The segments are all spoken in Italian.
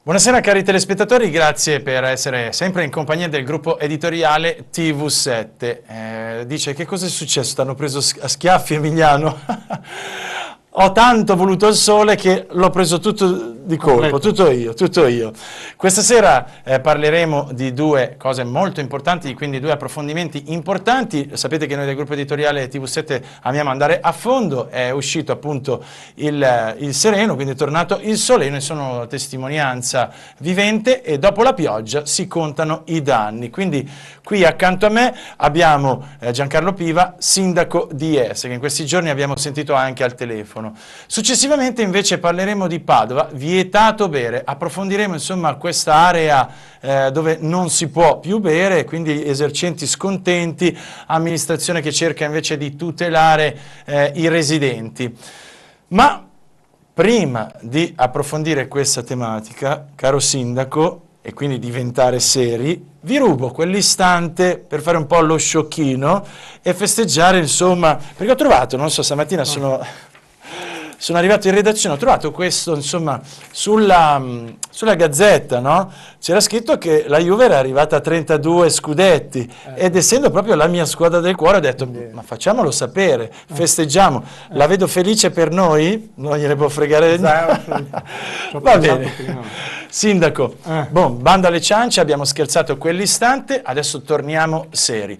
Buonasera cari telespettatori, grazie per essere sempre in compagnia del gruppo editoriale TV7. Dice che cosa è successo? T'hanno preso a schiaffi, Emiliano? Ho tanto voluto il sole che l'ho preso tutto di colpo, tutto io. Questa sera parleremo di due cose molto importanti, quindi due approfondimenti importanti. Sapete che noi del gruppo editoriale TV7 amiamo andare a fondo, è uscito appunto il sereno, quindi è tornato il sole, io ne sono testimonianza vivente e dopo la pioggia si contano i danni. Quindi qui accanto a me abbiamo Giancarlo Piva, sindaco di Este, che in questi giorni abbiamo sentito anche al telefono. Successivamente invece parleremo di Padova, vietato bere, approfondiremo insomma questa area dove non si può più bere, quindi esercenti scontenti, amministrazione che cerca invece di tutelare i residenti. Ma prima di approfondire questa tematica, caro sindaco, e quindi diventare seri, vi rubo quell'istante per fare un po' lo sciocchino e festeggiare insomma, perché ho trovato, non so, stamattina sono arrivato in redazione, ho trovato questo, insomma, sulla Gazzetta, no? C'era scritto che la Juve era arrivata a 32 scudetti ed essendo proprio la mia squadra del cuore ho detto, ma facciamolo sapere, festeggiamo. La vedo felice per noi? Non gliene può fregare niente. Va bene. Sindaco, bando alle ciance, abbiamo scherzato quell'istante, adesso torniamo seri.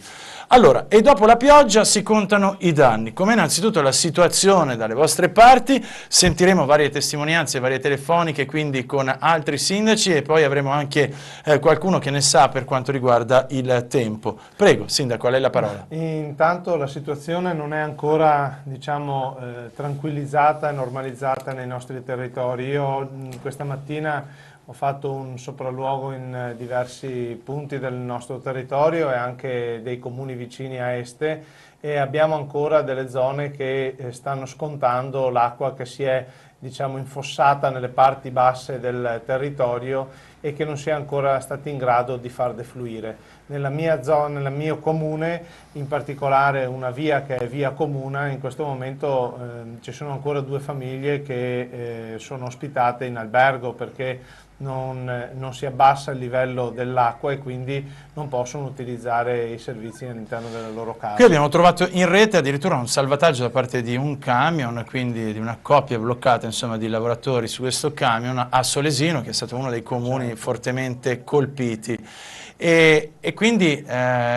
Allora, e dopo la pioggia si contano i danni, come innanzitutto la situazione dalle vostre parti, sentiremo varie testimonianze, varie telefoniche, quindi con altri sindaci e poi avremo anche qualcuno che ne sa per quanto riguarda il tempo. Prego, sindaco, a lei la parola. Intanto la situazione non è ancora, diciamo, tranquillizzata e normalizzata nei nostri territori. Io questa mattina ho fatto un sopralluogo in diversi punti del nostro territorio e anche dei comuni vicini a Este e abbiamo ancora delle zone che stanno scontando l'acqua che si è, diciamo, infossata nelle parti basse del territorio e che non si è ancora stati in grado di far defluire. Nella mia zona, nel mio comune, in particolare una via che è via Comuna, in questo momento ci sono ancora 2 famiglie che sono ospitate in albergo perché non si abbassa il livello dell'acqua e quindi non possono utilizzare i servizi all'interno delle loro case. Qui abbiamo trovato in rete addirittura un salvataggio da parte di un camion, quindi di una coppia bloccata insomma, di lavoratori su questo camion a Solesino, che è stato uno dei comuni fortemente colpiti. E quindi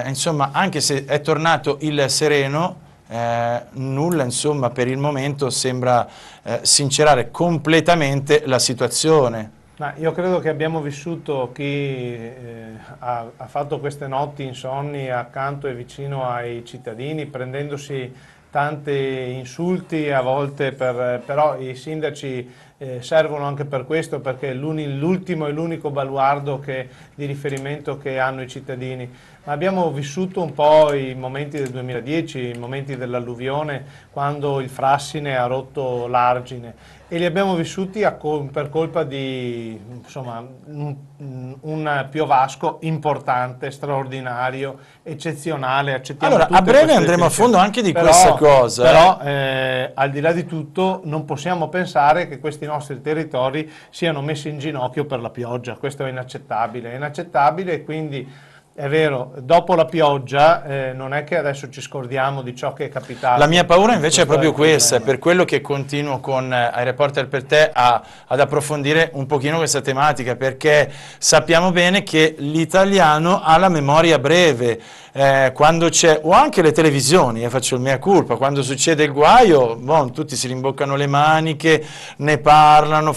insomma, anche se è tornato il sereno, nulla insomma, per il momento sembra sincerare completamente la situazione. Ma io credo che abbiamo vissuto chi ha fatto queste notti insonni accanto e vicino ai cittadini, prendendosi tanti insulti a volte, però i sindaci servono anche per questo, perché è l'ultimo e l'unico baluardo di riferimento che hanno i cittadini. Ma abbiamo vissuto un po' i momenti del 2010, i momenti dell'alluvione, quando il Frassine ha rotto l'Argine, e li abbiamo vissuti per colpa di insomma, un piovasco importante, straordinario, eccezionale. Accettiamo allora, a breve andremo a fondo anche di questa cosa. Però al di là di tutto non possiamo pensare che questi nostri territori siano messi in ginocchio per la pioggia. Questo è inaccettabile e quindi è vero, dopo la pioggia non è che adesso ci scordiamo di ciò che è capitato. La mia paura invece è proprio questa, è per quello che continuo con ai Reporter per te ad approfondire un pochino questa tematica, perché sappiamo bene che l'italiano ha la memoria breve, quando c'è, o anche le televisioni, faccio il mea culpa, quando succede il guaio, tutti si rimboccano le maniche, ne parlano,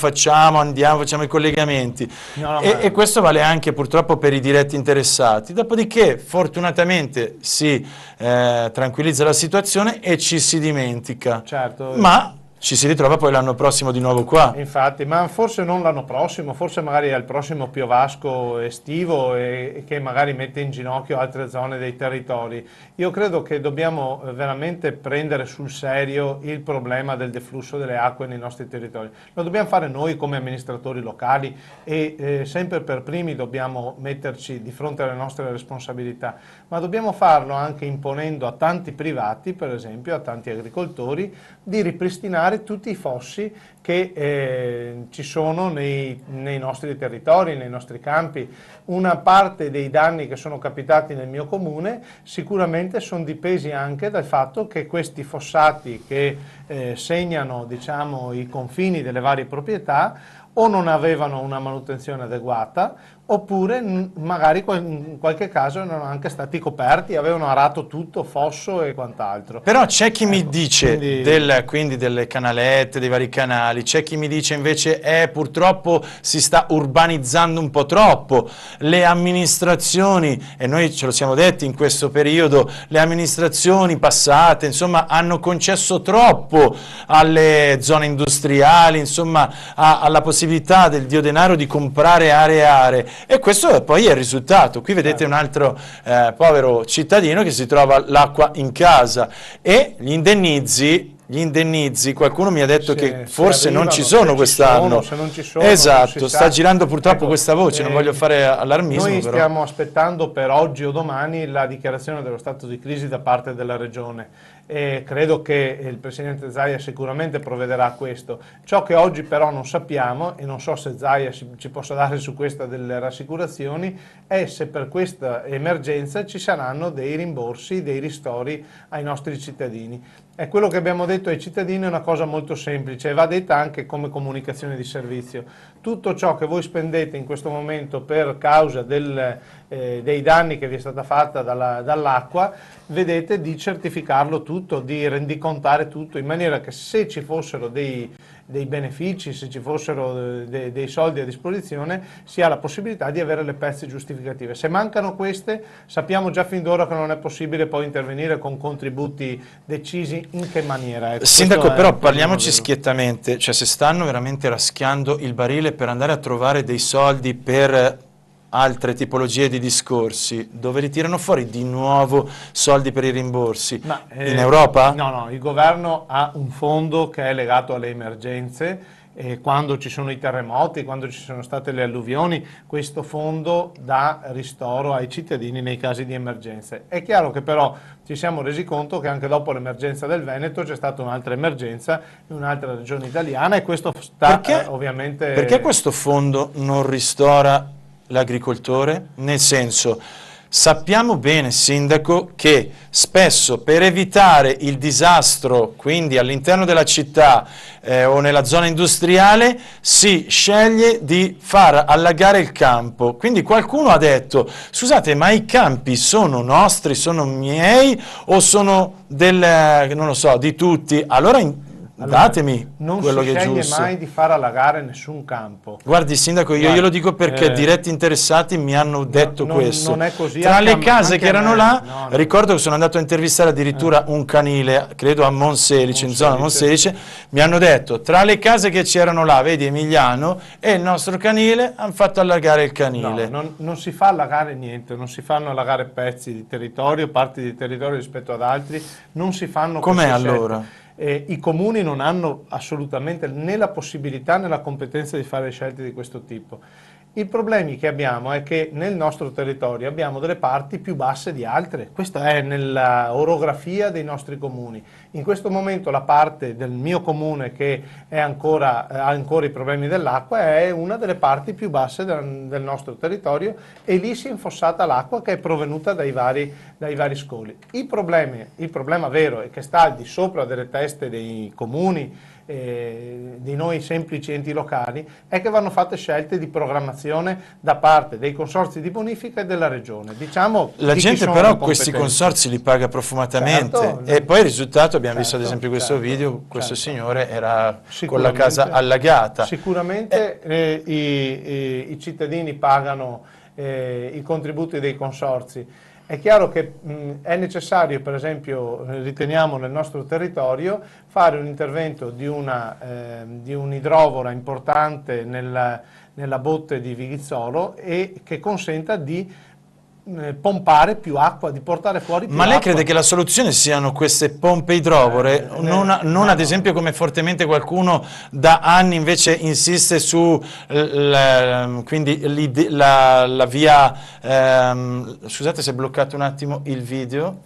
andiamo, facciamo i collegamenti, e questo vale anche purtroppo per i diretti interessati. Dopodiché fortunatamente si tranquillizza la situazione e ci si dimentica, certo. Ma ci si ritrova poi l'anno prossimo di nuovo qua. Infatti, ma forse non l'anno prossimo, forse magari è il prossimo piovasco estivo e che magari mette in ginocchio altre zone dei territori. Io credo che dobbiamo veramente prendere sul serio il problema del deflusso delle acque nei nostri territori. Lo dobbiamo fare noi come amministratori locali e sempre per primi dobbiamo metterci di fronte alle nostre responsabilità, ma dobbiamo farlo anche imponendo a tanti privati, per esempio a tanti agricoltori, di ripristinare sistemare tutti i fossi che ci sono nei nostri territori, nei nostri campi. Una parte dei danni che sono capitati nel mio comune sicuramente sono dipesi anche dal fatto che questi fossati che segnano, diciamo, i confini delle varie proprietà o non avevano una manutenzione adeguata, oppure magari in qualche caso erano anche stati coperti, avevano arato tutto, fosso e quant'altro. Però c'è chi mi dice, quindi delle canalette, dei vari canali, c'è chi mi dice invece purtroppo si sta urbanizzando un po' troppo, le amministrazioni, e noi ce lo siamo detti in questo periodo, le amministrazioni passate, insomma, hanno concesso troppo alle zone industriali, insomma, alla possibilità del dio denaro di comprare aree. E questo poi è il risultato. Qui vedete un altro povero cittadino che si trova l'acqua in casa e gli indennizi, qualcuno mi ha detto che forse non ci sono quest'anno. Se non ci sono, esatto, sta girando purtroppo questa voce, non voglio fare allarmismo. Noi però stiamo aspettando per oggi o domani la dichiarazione dello stato di crisi da parte della Regione. E credo che il Presidente Zaia sicuramente provvederà a questo. Ciò che oggi però non sappiamo, e non so se Zaia ci possa dare su questa delle rassicurazioni, è se per questa emergenza ci saranno dei rimborsi, dei ristori ai nostri cittadini. E quello che abbiamo detto ai cittadini è una cosa molto semplice e va detta anche come comunicazione di servizio. Tutto ciò che voi spendete in questo momento per causa dei danni che vi è stata fatta dall'acqua, vedete di certificarlo tutto, di rendicontare tutto, in maniera che se ci fossero dei benefici, se ci fossero dei soldi a disposizione, si ha la possibilità di avere le pezze giustificative. Se mancano queste, sappiamo già fin d'ora che non è possibile poi intervenire con contributi decisi in che maniera. Sindaco, però parliamoci schiettamente, cioè se stanno veramente raschiando il barile per andare a trovare dei soldi per altre tipologie di discorsi, dove li tirano fuori di nuovo soldi per i rimborsi? In Europa? No, il governo ha un fondo che è legato alle emergenze. Quando ci sono i terremoti, quando ci sono state le alluvioni, questo fondo dà ristoro ai cittadini nei casi di emergenze. È chiaro che però ci siamo resi conto che anche dopo l'emergenza del Veneto c'è stata un'altra emergenza in un'altra regione italiana e questo sta ovviamente... Perché questo fondo non ristora l'agricoltore? Nel senso, sappiamo bene, Sindaco, che spesso per evitare il disastro, quindi all'interno della città o nella zona industriale, si sceglie di far allagare il campo. Quindi qualcuno ha detto, scusate, ma i campi sono nostri, sono miei o sono non lo so, di tutti? Allora datemi quello che è giusto. Non si sceglie mai di far allagare nessun campo. Guardi, Sindaco, io glielo dico perché diretti interessati mi hanno detto questo. Non è così. Tra le case che erano là, ricordo che sono andato a intervistare addirittura un canile, credo a Monselice, in zona Monselice, mi hanno detto, tra le case che c'erano là, vedi Emiliano, e il nostro canile, hanno fatto allagare il canile. No, non si fa allagare niente, non si fanno allagare pezzi di territorio, parti di territorio rispetto ad altri, non si fanno com'è allora? I comuni non hanno assolutamente né la possibilità né la competenza di fare scelte di questo tipo. I problemi che abbiamo è che nel nostro territorio abbiamo delle parti più basse di altre, questa è nella orografia dei nostri comuni. In questo momento la parte del mio comune che ha ancora i problemi dell'acqua è una delle parti più basse del nostro territorio e lì si è infossata l'acqua che è provenuta dai vari scoli. Il problema vero è che sta al di sopra delle teste dei comuni, di noi semplici enti locali, è che vanno fatte scelte di programmazione da parte dei consorzi di bonifica e della regione. Diciamo, la gente però questi consorzi li paga profumatamente, certo, e poi il risultato abbiamo visto ad esempio questo video, questo signore era con la casa allagata. Sicuramente i cittadini pagano i contributi dei consorzi. È chiaro che è necessario, per esempio, riteniamo nel nostro territorio, fare un intervento di un'idrovora importante nella botte di Vighizzolo e che consenta di pompare più acqua, di portare fuori più acqua. Ma lei crede che la soluzione siano queste pompe idrovore? Non ad esempio come fortemente qualcuno da anni invece insiste su quindi la via, scusate se è bloccato un attimo il video,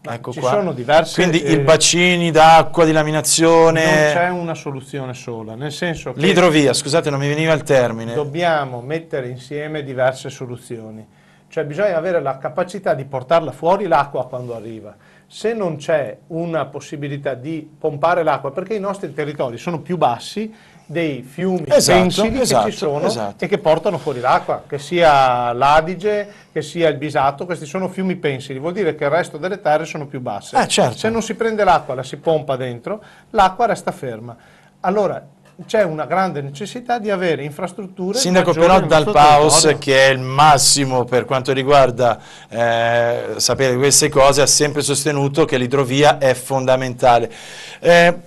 Ecco ci qua. sono diverse... Quindi i bacini d'acqua, di laminazione... Non c'è una soluzione sola, nel senso che... L'idrovia, scusate, non mi veniva il termine. Dobbiamo mettere insieme diverse soluzioni, cioè bisogna avere la capacità di portarla fuori l'acqua quando arriva. Se non c'è una possibilità di pompare l'acqua, perché i nostri territori sono più bassi dei fiumi pensili che ci sono e che portano fuori l'acqua, che sia l'Adige, che sia il Bisato, questi sono fiumi pensili, vuol dire che il resto delle terre sono più basse. Certo. Se non si prende l'acqua, la si pompa dentro, l'acqua resta ferma. Allora c'è una grande necessità di avere infrastrutture. Sindaco, però dal Paus, che è il massimo per quanto riguarda sapere queste cose, ha sempre sostenuto che l'idrovia è fondamentale.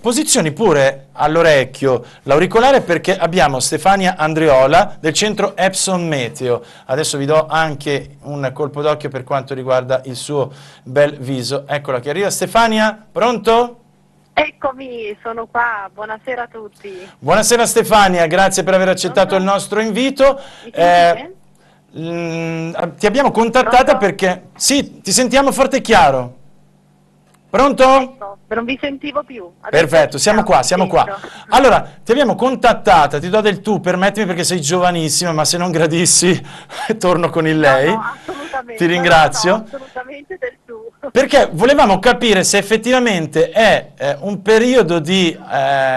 Posizioni pure all'orecchio l'auricolare, perché abbiamo Stefania Andriola del centro Epson Meteo. Adesso vi do anche un colpo d'occhio per quanto riguarda il suo bel viso. Eccola che arriva. Stefania, pronto? Eccomi, sono qua, buonasera a tutti. Buonasera Stefania, grazie per aver accettato il nostro invito. Ti abbiamo contattata perché... Sì, ti sentiamo forte e chiaro. Pronto? Ecco, non vi sentivo più. Adesso perfetto, siamo qua. Allora, ti abbiamo contattata, ti do del tu, permettimi perché sei giovanissima, ma se non gradissi torno con il lei. No, assolutamente. Ti ringrazio. No, assolutamente del tu. Perché volevamo capire se effettivamente è un periodo di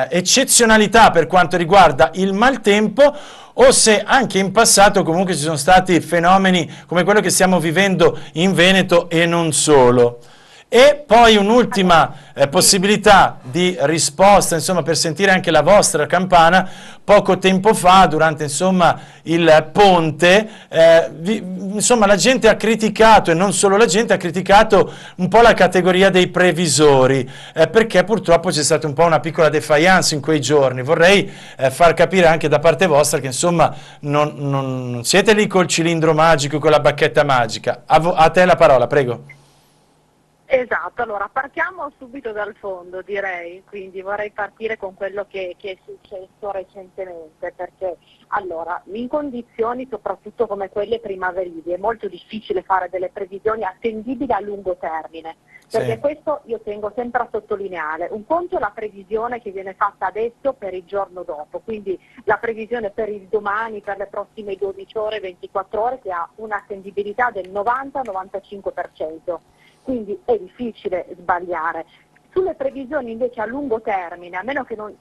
eccezionalità per quanto riguarda il maltempo, o se anche in passato comunque ci sono stati fenomeni come quello che stiamo vivendo in Veneto e non solo. E poi un'ultima possibilità di risposta, insomma, per sentire anche la vostra campana. Poco tempo fa, durante insomma il ponte, insomma la gente ha criticato, e non solo la gente, ha criticato un po' la categoria dei previsori, perché purtroppo c'è stata un po' una piccola defiance in quei giorni. Vorrei far capire anche da parte vostra che insomma non siete lì col cilindro magico, con la bacchetta magica. A te la parola, prego. Esatto, allora partiamo subito dal fondo, direi, quindi vorrei partire con quello che è successo recentemente, perché allora in condizioni soprattutto come quelle primaverili è molto difficile fare delle previsioni attendibili a lungo termine, perché sì. Questo io tengo sempre a sottolineare. Un conto è la previsione che viene fatta adesso per il giorno dopo, quindi la previsione per il domani, per le prossime 12 ore, 24 ore, che ha un'attendibilità del 90-95%. Quindi è difficile sbagliare. Sulle previsioni invece a lungo termine, a meno che non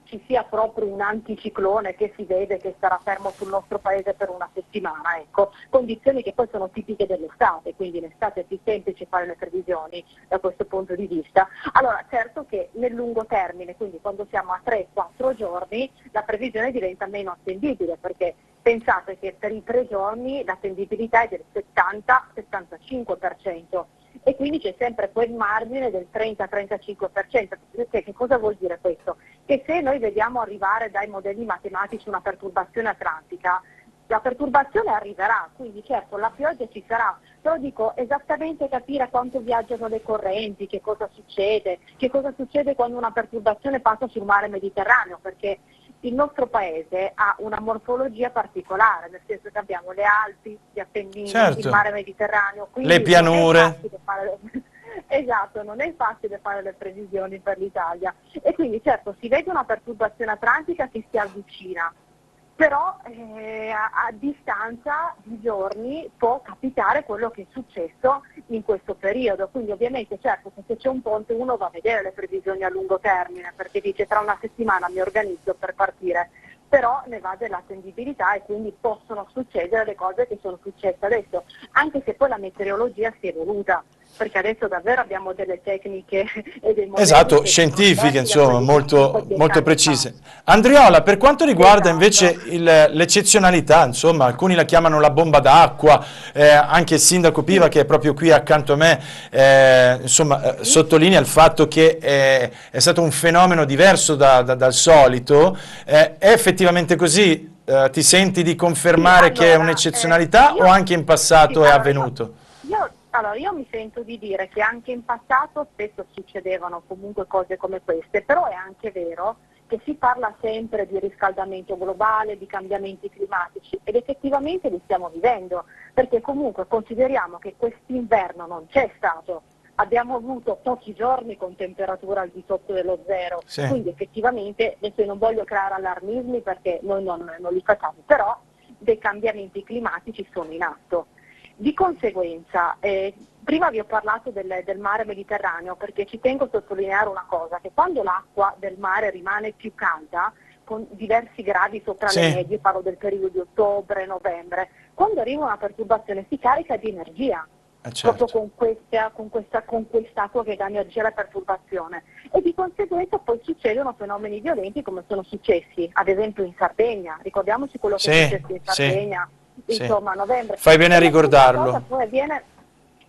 ci sia proprio un anticiclone che si vede che starà fermo sul nostro paese per una settimana, ecco, condizioni che poi sono tipiche dell'estate, quindi in estate è più semplice fare le previsioni da questo punto di vista. Allora certo che nel lungo termine, quindi quando siamo a 3-4 giorni, la previsione diventa meno attendibile, perché pensate che per i 3 giorni l'attendibilità è del 70-75%. E quindi c'è sempre quel margine del 30-35%. Che cosa vuol dire questo? Che se noi vediamo arrivare dai modelli matematici una perturbazione atlantica, la perturbazione arriverà, quindi certo la pioggia ci sarà, però dico esattamente capire quanto viaggiano le correnti, che cosa succede quando una perturbazione passa sul mare Mediterraneo, perché il nostro paese ha una morfologia particolare, nel senso che abbiamo le Alpi, gli Appennini, certo. il mare Mediterraneo, quindi le pianure. Esatto, non è facile fare le previsioni per l'Italia, e quindi certo si vede una perturbazione atlantica che si avvicina, però a distanza di giorni può capitare quello che è successo in questo periodo, quindi ovviamente certo che se c'è un ponte uno va a vedere le previsioni a lungo termine, perché dice tra una settimana mi organizzo per partire, però ne va dell'attendibilità e quindi possono succedere le cose che sono successe adesso, anche se poi la meteorologia si è evoluta, perché adesso davvero abbiamo delle tecniche e dei modelli scientifiche, insomma, molto precise. Andriola, per quanto riguarda invece l'eccezionalità, insomma, alcuni la chiamano la bomba d'acqua, anche il sindaco Piva, che è proprio qui accanto a me, sottolinea il fatto che è stato un fenomeno diverso dal solito. È effettivamente così? Ti senti di confermare che è un'eccezionalità o anche in passato è avvenuto? Allora, io mi sento di dire che anche in passato spesso succedevano comunque cose come queste, però è anche vero che si parla sempre di riscaldamento globale, di cambiamenti climatici, ed effettivamente li stiamo vivendo, perché comunque consideriamo che quest'inverno non c'è stato, abbiamo avuto pochi giorni con temperatura al di sotto dello zero, Sì. quindi effettivamente, adesso io non voglio creare allarmismi perché noi non li facciamo, però dei cambiamenti climatici sono in atto. Di conseguenza, prima vi ho parlato del mare Mediterraneo perché ci tengo a sottolineare una cosa, che quando l'acqua del mare rimane più calda, con diversi gradi sopra Sì. le medie, parlo del periodo di ottobre, novembre, quando arriva una perturbazione si carica di energia, Certo. proprio con quest'acqua che dà energia alla perturbazione, e di conseguenza poi succedono fenomeni violenti come sono successi ad esempio in Sardegna, ricordiamoci quello che è successo in Sardegna, sì. insomma a novembre. Fai bene a E la stessa ricordarlo. cosa poi avviene.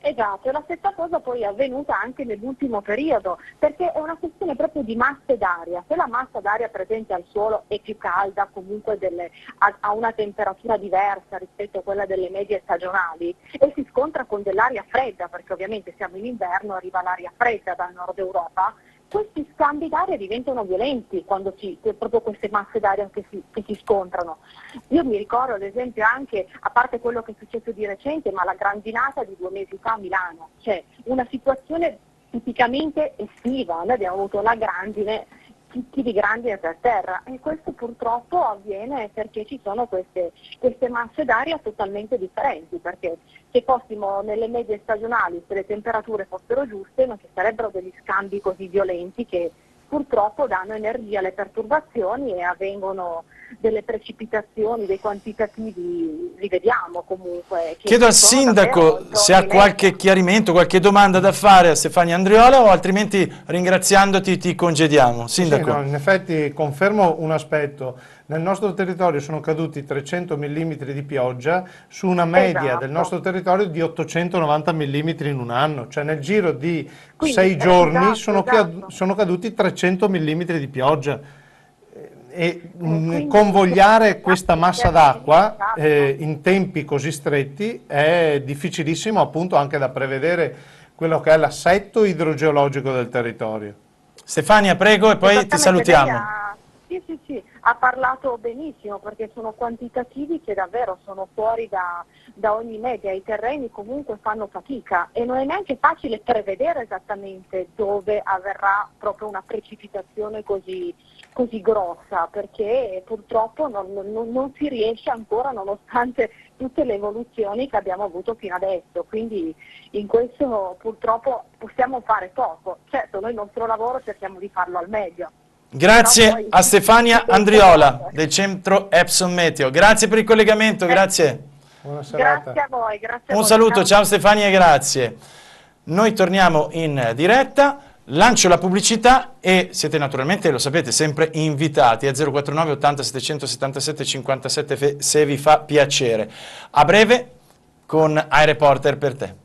Esatto, e la stessa cosa poi è avvenuta anche nell'ultimo periodo, perché è una questione proprio di masse d'aria. Se la massa d'aria presente al suolo è più calda, comunque ha una temperatura diversa rispetto a quella delle medie stagionali, e si scontra con dell'aria fredda, perché ovviamente siamo in inverno, arriva l'aria fredda dal nord Europa, questi scambi d'aria diventano violenti quando proprio queste masse d'aria che si scontrano. Io mi ricordo ad esempio anche, a parte quello che è successo di recente, ma la grandinata di 2 mesi fa a Milano, cioè una situazione tipicamente estiva, noi abbiamo avuto la grandine, chicchi di grandine per terra, e questo purtroppo avviene perché ci sono queste masse d'aria totalmente differenti, perché se fossimo nelle medie stagionali, se le temperature fossero giuste, non ci sarebbero degli scambi così violenti che purtroppo danno energia alle perturbazioni e avvengono delle precipitazioni, dei quantitativi, li vediamo comunque. Chiedo al sindaco se ha qualche chiarimento, qualche domanda da fare a Stefania Andriola, o altrimenti ringraziandoti ti congediamo. Sindaco. Sì, no, in effetti confermo un aspetto. Nel nostro territorio sono caduti 300 mm di pioggia su una media del nostro territorio di 890 mm in un anno, cioè nel giro di 6 giorni sono caduti 300 mm di pioggia. E convogliare questa massa d'acqua in tempi così stretti è difficilissimo, appunto, anche da prevedere quello che è l'assetto idrogeologico del territorio. Stefania, prego, e poi ti salutiamo. Sì, ha parlato benissimo, perché sono quantitativi che davvero sono fuori da ogni media. I terreni comunque fanno fatica e non è neanche facile prevedere esattamente dove avverrà proprio una precipitazione così grossa, perché purtroppo non si riesce ancora, nonostante tutte le evoluzioni che abbiamo avuto fino adesso, quindi in questo purtroppo possiamo fare poco. Certo, noi il nostro lavoro cerchiamo di farlo al meglio. Grazie a Stefania Andriola del centro Epson Meteo, grazie per il collegamento, grazie. Buona serata. Grazie a voi, grazie a voi. Un saluto, ciao Stefania e grazie. Noi torniamo in diretta, lancio la pubblicità e siete naturalmente, lo sapete, sempre invitati a 049 80 777 57 se vi fa piacere. A breve con iReporter per te.